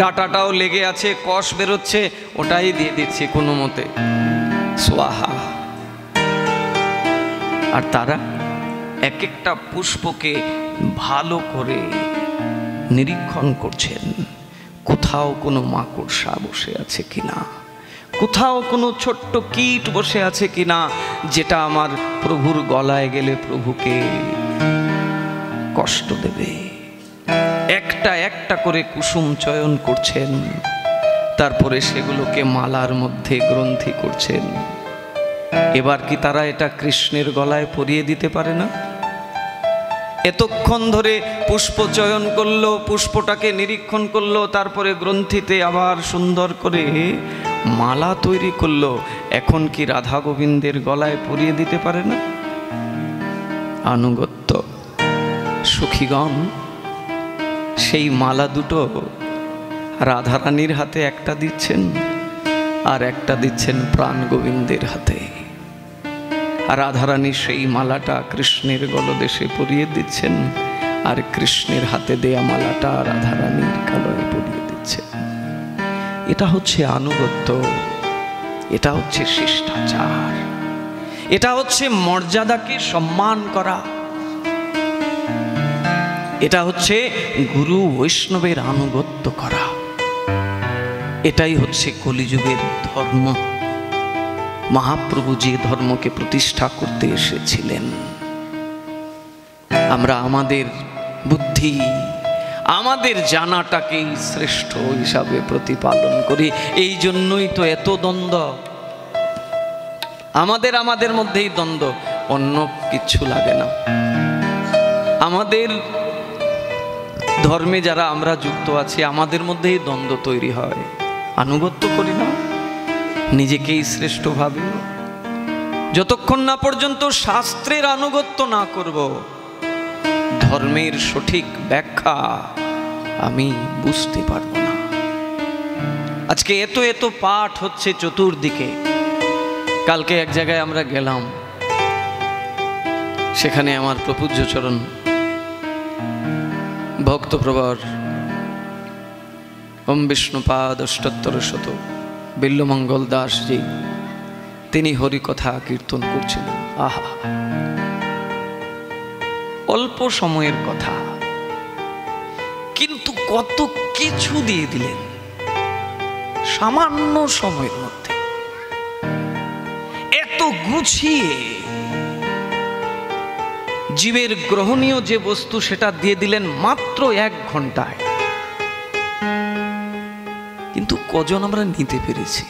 ডাটাটাও লেগে আছে, কষ বেরোচ্ছে, ওটাই দিয়ে দিচ্ছি কোনো মতে, সোয়াহা। আর তারা এক একটা পুষ্পকে ভালো করে নিরীক্ষণ করছেন, কোথাও কোনো মাকড়সা বসে আছে কিনা, কোথাও কোনো ছোট্ট কীট বসে আছে কিনা, যেটা আমার প্রভুর গলায় গেলে প্রভুকে কষ্ট দেবে। একটা একটা করে কুসুম চয়ন করছেন, তারপরে সেগুলোকে মালার মধ্যে গ্রন্থি করছেন। এবার কি তারা এটা কৃষ্ণের গলায় পরিয়ে দিতে পারে না? এতক্ষণ ধরে পুষ্প চয়ন করলো, পুষ্পটাকে নিরীক্ষণ করলো, তারপরে গ্রন্থিতে আবার সুন্দর করে মালা তৈরি করলো, এখন কি রাধা গোবিন্দের গলায় পরিয়ে দিতে পারে না? আনুগত্য। সখীগণ সেই মালা দুটো রাধারানীর হাতে একটা দিচ্ছেন, আর একটা দিচ্ছেন প্রাণ গোবিন্দের হাতে। আর রাধারানী সেই মালাটা কৃষ্ণের গলদেশে পরিয়ে দিচ্ছেন, আর কৃষ্ণের হাতে দেয়া মালাটা রাধারানীর গলায় পরিয়ে দিচ্ছেন। এটা হচ্ছে আনুগত্য, এটা হচ্ছে শিষ্টাচার, এটা হচ্ছে মর্যাদাকে সম্মান করা, এটা হচ্ছে গুরু বৈষ্ণবের আনুগত্য করা। এটাই হচ্ছে কলিযুগের ধর্ম। মহাপ্রভু যে ধর্মকে প্রতিষ্ঠা করতে এসেছিলেন, আমরা আমাদের বুদ্ধি, আমাদের জানাটাকেই শ্রেষ্ঠ হিসাবে প্রতিপালন করি। এই জন্যই তো এত দ্বন্দ্ব, আমাদের মধ্যেই দ্বন্দ্ব, অন্য কিচ্ছু লাগে না। আমাদের ধর্মে যারা আমরা যুক্ত আছি, আমাদের মধ্যেই দ্বন্দ্ব তৈরি হয়। আনুগত্য করি না, নিজেকেই শ্রেষ্ঠ ভাবি। যতক্ষণ না পর্যন্ত শাস্ত্রের আনুগত্য না করব, ধর্মের সঠিক ব্যাখ্যা আমি বুঝতে পারবো না। আজকে এত এত পাঠ হচ্ছে চতুর্দিকে। কালকে এক জায়গায় আমরা গেলাম, সেখানে আমার প্রপূজ্য চরণ ভক্তপ্রবর ওম বিষ্ণুপাদ অষ্টোত্তর শত বিল্লমঙ্গল দাসজি, তিনি হরিকথা কীর্তন করছিলেন। আহা, অল্প সময়ের কথা, কিন্তু কত কিছু দিয়ে দিলেন সামান্য সময়ের মধ্যে, এত গুছিয়ে। জীবের গ্রহণীয় যে বস্তু সেটা দিয়ে দিলেন মাত্র 1 ঘন্টায়, কিন্তু কজন আমরা নিতে পেরেছি?